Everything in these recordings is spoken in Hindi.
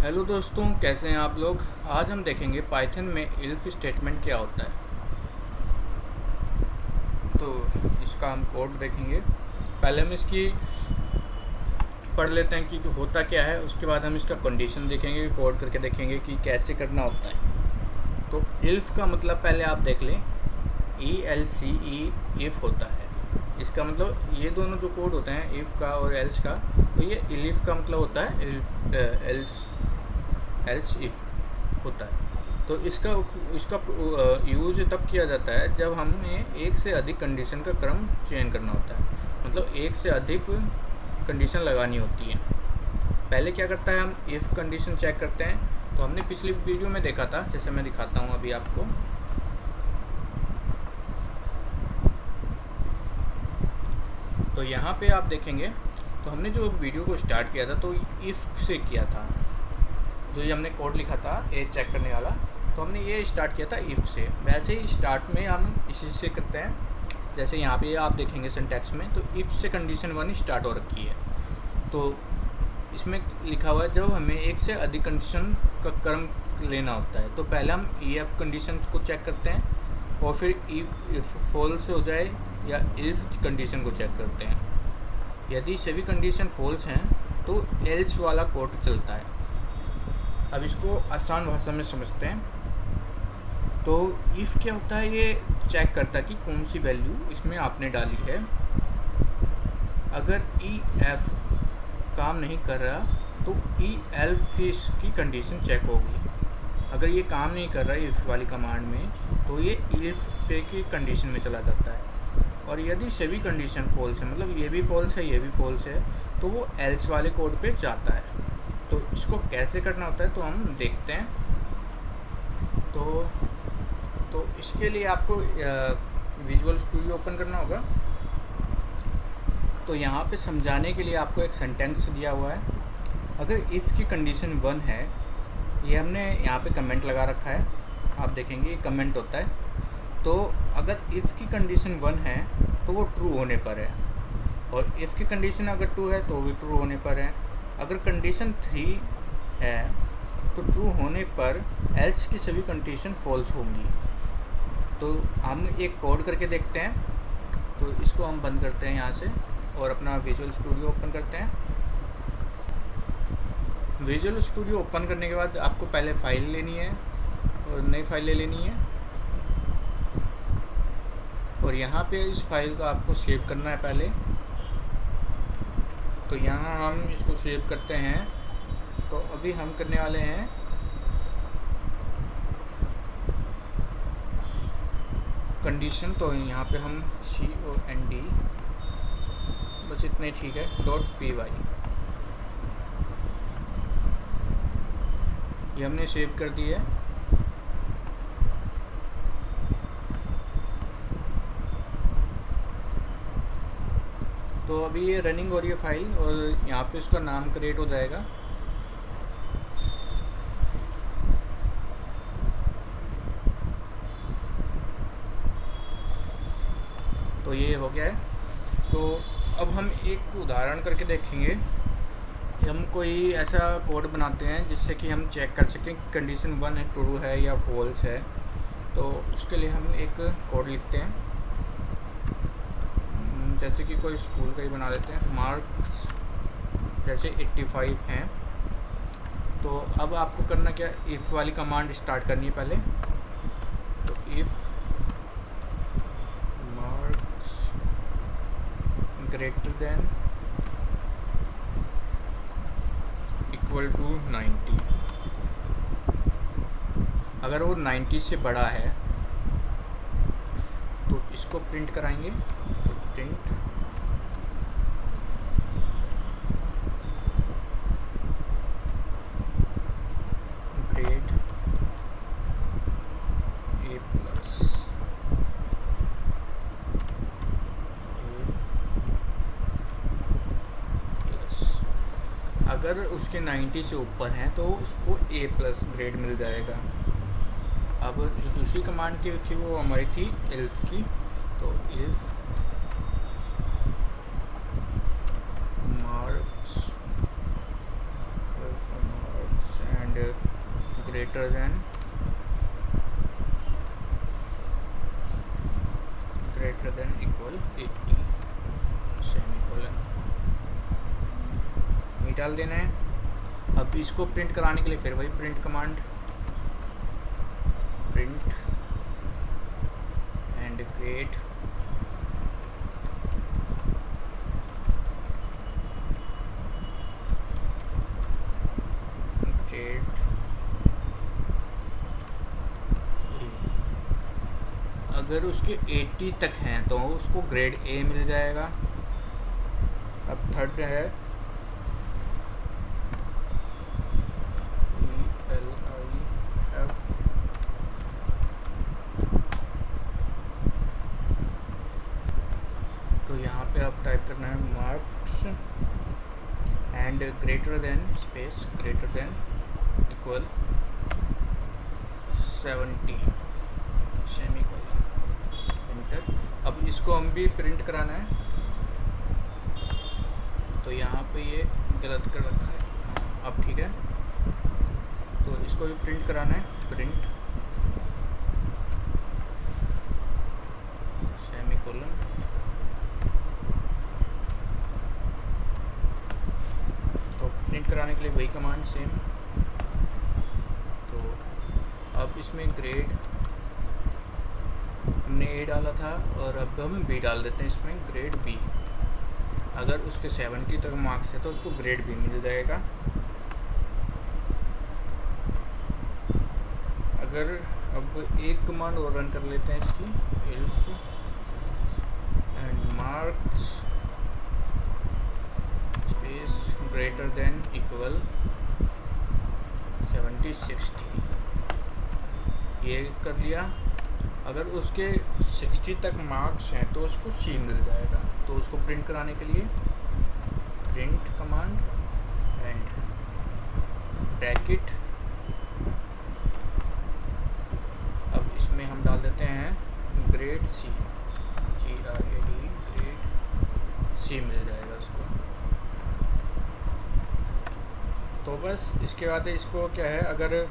हेलो दोस्तों, कैसे हैं आप लोग। आज हम देखेंगे पाइथन में इल्फ स्टेटमेंट क्या होता है। तो इसका हम कोड देखेंगे। पहले हम इसकी पढ़ लेते हैं कि होता क्या है, उसके बाद हम इसका कंडीशन देखेंगे, कोड करके देखेंगे कि कैसे करना होता है। तो इल्फ का मतलब पहले आप देख लें, ELCE इफ़ होता है। इसका मतलब ये दोनों जो कोड होते हैं इफ़ का और एल्स का, तो ये इल्फ का मतलब होता है इल्फ एल्स इफ़ होता है। तो इसका इसका यूज़ तब किया जाता है जब हमें एक से अधिक कंडीशन का क्रम चयन करना होता है, मतलब एक से अधिक कंडीशन लगानी होती है। पहले क्या करता है, हम इफ़ कंडीशन चेक करते हैं। तो हमने पिछली वीडियो में देखा था, जैसे मैं दिखाता हूँ अभी आपको। तो यहाँ पे आप देखेंगे, तो हमने जो वीडियो को स्टार्ट किया था तो इफ़ से किया था। जो ये हमने कोड लिखा था ए चेक करने वाला, तो हमने ये स्टार्ट किया था इफ़ से। वैसे ही स्टार्ट में हम इसी से करते हैं। जैसे यहाँ पे आप देखेंगे सिंटैक्स में, तो इफ़ से कंडीशन 1 स्टार्ट हो रखी है। तो इसमें लिखा हुआ है जब हमें एक से अधिक कंडीशन का क्रम लेना होता है, तो पहले हम EF कंडीशन को चेक करते हैं और फिर इफ़ फॉल्स हो जाए या इल्फ कंडीशन को चेक करते हैं। यदि सभी कंडीशन फॉल्स हैं तो एल्स वाला कोड चलता है। अब इसको आसान भाषा में समझते हैं। तो इफ़ क्या होता है, ये चेक करता है कि कौन सी वैल्यू इसमें आपने डाली है। अगर EF काम नहीं कर रहा तो ELF की कंडीशन चेक होगी। अगर ये काम नहीं कर रहा है इफ़ वाली कमांड में, तो ये इल्फ की कंडीशन में चला जाता है। और यदि सभी कंडीशन फॉल्स है, मतलब ये भी फॉल्स है ये भी फॉल्स है, तो वो एल्स वाले कोड पे जाता है। तो इसको कैसे करना होता है तो हम देखते हैं। तो इसके लिए आपको विजुअल स्टूडियो ओपन करना होगा। तो यहाँ पे समझाने के लिए आपको एक सेंटेंस दिया हुआ है। अगर इफ़ की कंडीशन 1 है, ये हमने यहाँ पे कमेंट लगा रखा है, आप देखेंगे ये कमेंट होता है। तो अगर इफ़ की कंडीशन 1 है तो वो ट्रू होने पर है, और इफ़ की कंडीशन अगर 2 है तो भी ट्रू होने पर है। अगर कंडीशन 3 है तो ट्रू होने पर एल्स की सभी कंडीशन फॉल्स होंगी। तो हम एक कोड करके देखते हैं। तो इसको हम बंद करते हैं यहाँ से और अपना विजुअल स्टूडियो ओपन करते हैं। विजुअल स्टूडियो ओपन करने के बाद आपको पहले फ़ाइल लेनी है और नई फाइल ले लेनी है, और यहाँ पे इस फाइल को आपको सेव करना है पहले। तो यहाँ हम इसको सेव करते हैं। तो अभी हम करने वाले हैं कंडीशन। तो यहाँ पे हम COND, बस इतने ठीक है, .py ये हमने सेव कर दी है। तो अभी ये रनिंग हो रही है फाइल, और यहाँ पे इसका नाम क्रिएट हो जाएगा। तो ये हो गया है। तो अब हम एक उदाहरण करके देखेंगे। हम कोई ऐसा कोड बनाते हैं जिससे कि हम चेक कर सकें कि कंडीशन 1 है, ट्रू है या फॉल्स है। तो उसके लिए हम एक कोड लिखते हैं, जैसे कि कोई स्कूल का ही बना लेते हैं। मार्क्स जैसे 85 हैं। तो अब आपको करना क्या, इफ़ वाली कमांड स्टार्ट करनी है पहले। तो if marks greater than equal to 90। अगर वो 90 से बड़ा है तो इसको प्रिंट कराएंगे। तो प्रिंट ग्रेड A+, अगर उसके 90 से ऊपर हैं तो उसको A+ ग्रेड मिल जाएगा। अब जो दूसरी कमांड थी वो हमारी थी इल्फ की। तो elif marks greater than equal 80 semicolon, ये डाल देना है। अब इसको प्रिंट कराने के लिए फिर वही print command, print and grade अगर उसके 80 तक हैं तो उसको ग्रेड ए मिल जाएगा। अब थर्ड है ELIF, तो यहाँ पे आप टाइप करना है marks and greater than space greater than equal 70 semicolon, enter. अब इसको हम भी प्रिंट कराना है, तो यहाँ पे ये गलत कर रखा है, अब ठीक है। तो इसको भी प्रिंट कराना है, प्रिंट सेमीकोलन, तो प्रिंट कराने के लिए वही कमांड सेम। तो अब इसमें ग्रेड हमने ए डाला था और अब हम बी डाल देते हैं इसमें, ग्रेड बी। अगर उसके 70 तक मार्क्स है तो उसको ग्रेड बी मिल जाएगा। अगर अब एक कमांड और रन कर लेते हैं इसकी, elif and marks space greater than equal 70 60, ये कर लिया। अगर उसके 60 तक मार्क्स हैं तो उसको सी मिल जाएगा। तो उसको प्रिंट कराने के लिए प्रिंट कमांड एंड ब्रैकेट, अब इसमें हम डाल देते हैं grade C, GRAD, grade C मिल जाएगा उसको। तो बस इसके बाद इसको क्या है, अगर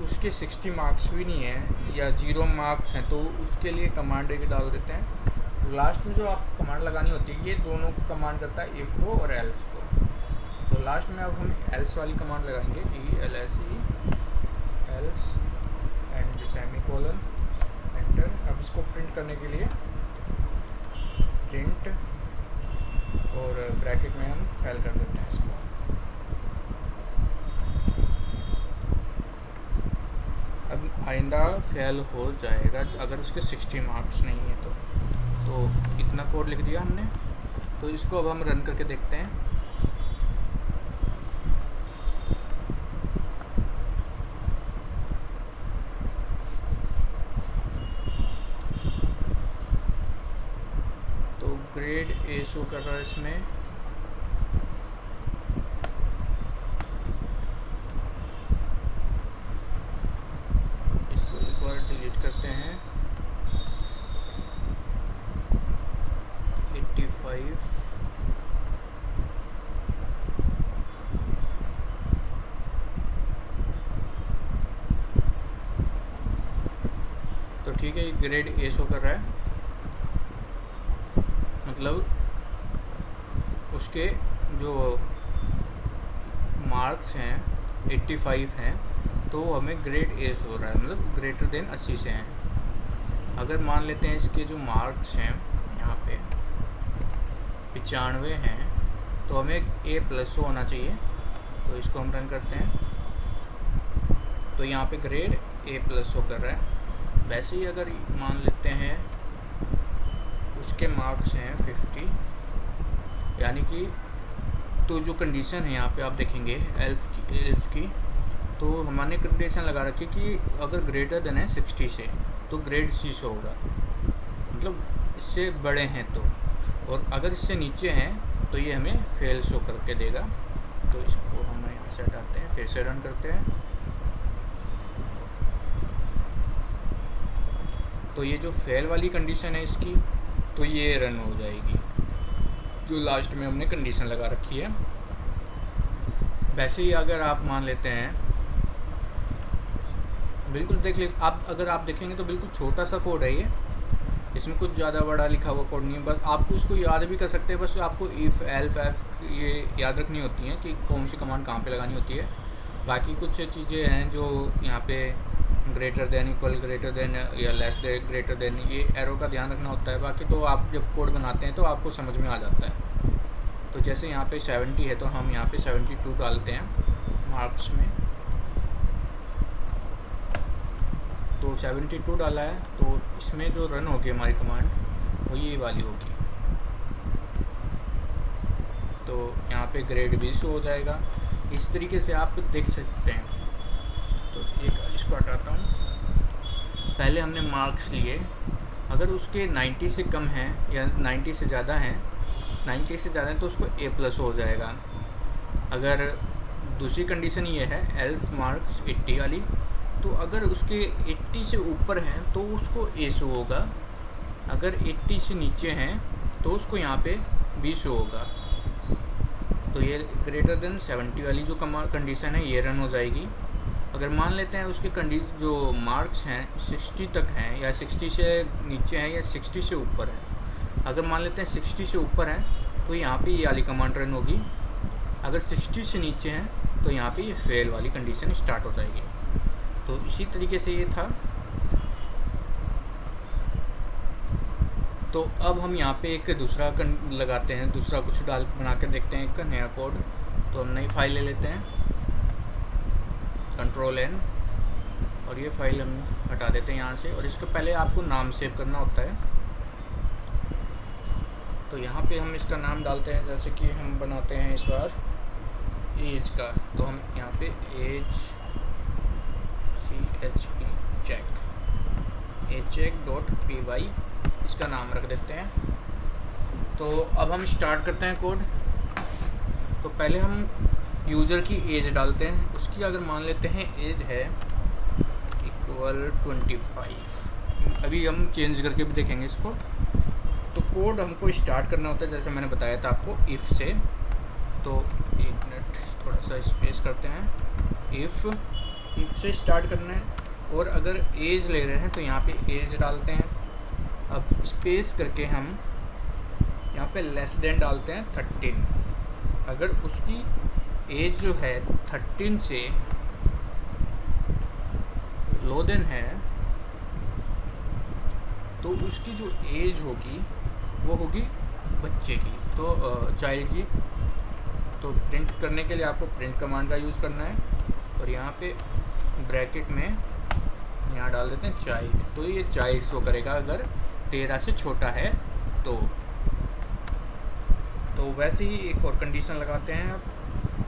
उसके 60 मार्क्स भी नहीं है या 0 मार्क्स हैं तो उसके लिए कमांड एक डाल देते हैं। लास्ट में जो आप कमांड लगानी होती है ये दोनों को कमांड करता है, इफ़ को और एल्स को। तो लास्ट में अब हम एल्स वाली कमांड लगाएंगे, ELSE else and semicolon, enter. अब इसको प्रिंट करने के लिए प्रिंट और ब्रैकेट में हम फेल कर देते हैं इसको। अब आइंदा फेल हो जाएगा अगर उसके 60 मार्क्स नहीं है तो इतना कोड लिख दिया हमने। तो इसको अब हम रन करके देखते हैं। तो ग्रेड ए शो कर रहा है इसमें, डिलीट करते हैं 85, तो ठीक है, ग्रेड ए शो कर रहा है, मतलब उसके जो मार्क्स हैं 85 हैं तो हैं ग्रेड ए हो रहा है, मतलब ग्रेटर देन 80 से हैं। अगर मान लेते हैं इसके जो मार्क्स हैं यहाँ पे 95 हैं तो हमें A+ होना चाहिए। तो इसको हम रन करते हैं, तो यहाँ पे ग्रेड A+ हो कर रहा है। वैसे ही अगर मान लेते हैं उसके मार्क्स हैं 50, यानी कि तो जो कंडीशन है यहाँ पे आप देखेंगे एल्फ की, तो हमने कंडीशन लगा रखी कि अगर ग्रेटर देन है 60 से तो ग्रेड सी से होगा, मतलब इससे बड़े हैं तो, और अगर इससे नीचे हैं तो ये हमें फेल शो करके देगा। तो इसको हम यहाँ से हटाते हैं, फिर से रन करते हैं। तो ये जो फेल वाली कंडीशन है इसकी, तो ये रन हो जाएगी जो लास्ट में हमने कंडीशन लगा रखी है। वैसे ही अगर आप मान लेते हैं बिल्कुल देख ले आप, अगर आप देखेंगे तो बिल्कुल छोटा सा कोड है ये, इसमें कुछ ज़्यादा बड़ा लिखा हुआ कोड नहीं है। बस आपको उसको याद भी कर सकते हैं, बस आपको इफ़ एल्फ एफ ये याद रखनी होती हैं कि कौन सी कमांड कहाँ पे लगानी होती है। बाकी कुछ चीज़ें हैं जो यहाँ पे greater than, equal, greater than या लेस देन, ग्रेटर देन, ये एरो का ध्यान रखना होता है। बाकी तो आप जब कोड बनाते हैं तो आपको समझ में आ जाता है। तो जैसे यहाँ पे 70 है तो हम यहाँ पे 72 डालते हैं मार्क्स में। तो 72 डाला है, तो इसमें जो रन होगी हमारी कमांड वो ये वाली होगी। तो यहाँ पे ग्रेड भी शो हो जाएगा। इस तरीके से आप देख सकते हैं। तो एक इसको हटाता हूँ। पहले हमने मार्क्स लिए, अगर उसके 90 से कम हैं या 90 से ज़्यादा हैं, 90 से ज़्यादा है तो उसको A+ हो जाएगा। अगर दूसरी कंडीशन ये है एल्फ मार्क्स 80 वाली, तो अगर उसके 80 से ऊपर हैं तो उसको A शो होगा। अगर 80 से नीचे हैं तो उसको यहाँ पे B शो होगा। तो ये ग्रेटर देन 70 वाली जो कंडीशन है ये रन हो जाएगी। अगर मान लेते हैं उसके जो मार्क्स हैं 60 तक हैं, या 60 से नीचे हैं, या 60 से ऊपर है। अगर मान लेते हैं 60 से ऊपर हैं तो यहाँ पे ये वाली कमांड रन होगी। अगर 60 से नीचे हैं तो यहाँ पे ये फेल वाली कंडीशन स्टार्ट हो जाएगी। तो इसी तरीके से ये था। तो अब हम यहाँ पे एक दूसरा लगाते हैं, दूसरा कुछ बना के देखते हैं, एक नया कोड। तो हम नई फाइल ले लेते हैं, Ctrl+N, और ये फाइल हम हटा देते हैं यहाँ से। और इसको पहले आपको नाम सेव करना होता है। तो यहाँ पे हम इसका नाम डालते हैं, जैसे कि हम बनाते हैं इस बार एज का। तो हम यहाँ पे एज chek.py इसका नाम रख देते हैं। तो अब हम स्टार्ट करते हैं कोड। तो पहले हम यूज़र की एज डालते हैं। उसकी अगर मान लेते हैं एज है =25। अभी हम चेंज करके भी देखेंगे इसको। तो कोड हमको स्टार्ट करना होता है, जैसे मैंने बताया था आपको, इफ़ से। तो एक मिनट, थोड़ा सा स्पेस करते हैं। इफ़ से स्टार्ट करना है। और अगर एज ले रहे हैं तो यहाँ पे एज डालते हैं। अब स्पेस करके हम यहाँ पे लेस देन डालते हैं 13। अगर उसकी एज जो है 13 से लो देन है तो उसकी जो एज होगी वो होगी बच्चे की, तो चाइल्ड की। तो प्रिंट करने के लिए आपको प्रिंट कमांड का यूज़ करना है। और यहाँ पे ब्रैकेट में यहाँ डाल देते हैं चाइल्ड। तो ये चाइल्ड शो करेगा अगर 13 से छोटा है तो वैसे ही एक और कंडीशन लगाते हैं आप।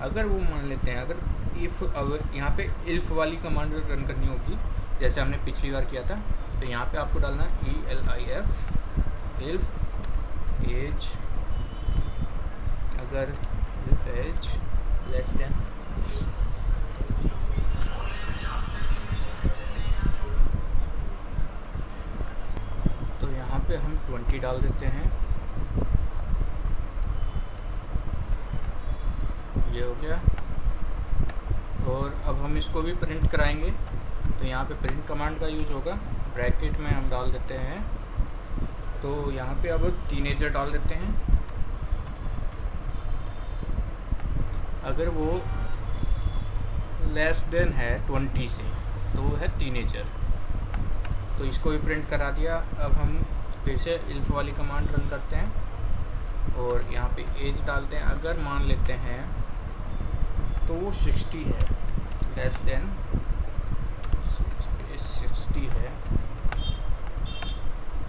अगर वो मान लेते हैं, अगर इफ़, अब यहाँ पे इल्फ वाली कमांड रन करनी होगी जैसे हमने पिछली बार किया था। तो यहाँ पे आपको डालना है ELIF इल्फ एज, अगर इल्फ एज लेस देन, तो यहाँ पे हम 20 डाल देते हैं। ये हो गया। और अब हम इसको भी प्रिंट कराएंगे। तो यहाँ पे प्रिंट कमांड का यूज़ होगा। ब्रैकेट में हम डाल देते हैं, तो यहाँ पे अब टीनेजर डाल देते हैं। अगर वो लेस देन है 20 से तो वो है टीनेजर। तो इसको भी प्रिंट करा दिया। अब हम फिर से इल्फ वाली कमांड रन करते हैं और यहाँ पे एज डालते हैं। अगर मान लेते हैं तो वो 60 है, लेस देन 60 है,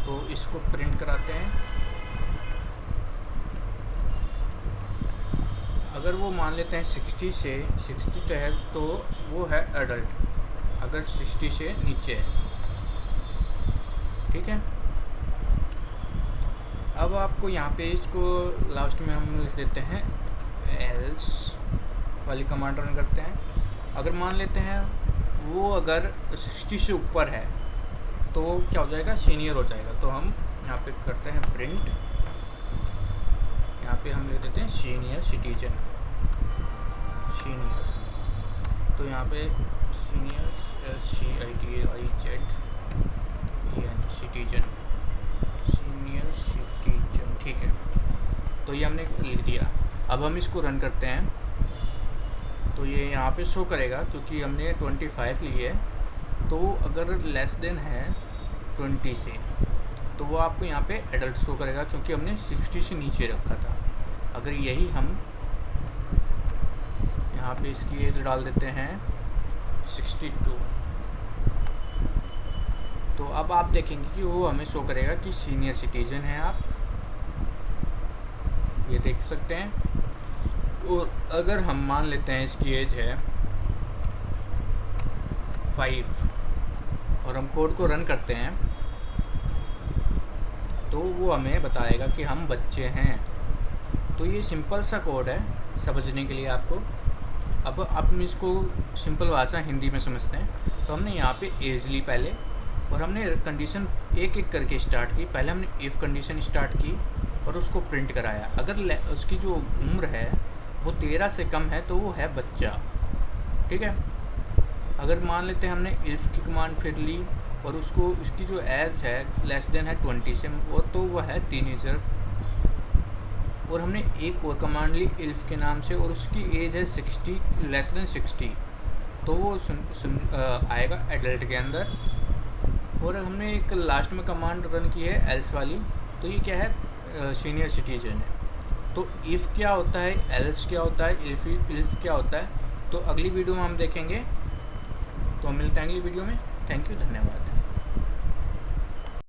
तो इसको प्रिंट कराते हैं। अगर वो मान लेते हैं 60 से 60 तो है तो वो है एडल्ट, अगर 60 से नीचे है। ठीक है। अब आपको यहाँ पे इसको लास्ट में हम लिख देते हैं एल्स वाली कमांड रन करते हैं। अगर मान लेते हैं वो अगर 60 से ऊपर है तो क्या हो जाएगा, सीनियर हो जाएगा। तो हम यहाँ पे करते हैं प्रिंट, यहाँ पे हम लिख देते हैं सीनियर सिटीजन, सीनियर। तो यहाँ पे senior SCITIZEN citizen, senior citizen, ठीक है। तो ये हमने लिख दिया। अब हम इसको रन करते हैं तो ये यहाँ पे शो करेगा, क्योंकि हमने 25 ली है। तो अगर लेस देन है 20 से तो वो आपको यहाँ पे एडल्ट शो करेगा, क्योंकि हमने 60 से नीचे रखा था। अगर यही हम यहाँ पे इसकी एज डाल देते हैं 62, तो अब आप देखेंगे कि वो हमें शो करेगा कि सीनियर सिटीजन हैं आप, ये देख सकते हैं। और अगर हम मान लेते हैं इसकी एज है 5 और हम कोड को रन करते हैं तो वो हमें बताएगा कि हम बच्चे हैं। तो ये सिंपल सा कोड है समझने के लिए आपको। अब हम इसको सिंपल भाषा हिंदी में समझते हैं। तो हमने यहाँ पे एज ली पहले, और हमने कंडीशन एक एक करके स्टार्ट की। पहले हमने इफ़ कंडीशन स्टार्ट की और उसको प्रिंट कराया। अगर उसकी जो उम्र है वो 13 से कम है तो वो है बच्चा, ठीक है। अगर मान लेते हैं हमने इल्फ की कमांड फिर ली और उसकी जो एज है लेस देन है 20 से, वो तो वो है टीनेजर। और हमने एक और कमांड ली इल्फ के नाम से और उसकी एज है 60 लेस देन 60, तो वो आएगा एडल्ट के अंदर। और हमने एक लास्ट में कमांड रन की है एल्स वाली, तो ये क्या है, सीनियर सिटीजन है। तो इफ़ क्या होता है, एल्स क्या होता है, इल्फ क्या होता है, तो अगली वीडियो में हम देखेंगे। तो हम मिलते हैं अगली वीडियो में। थैंक यू, धन्यवाद।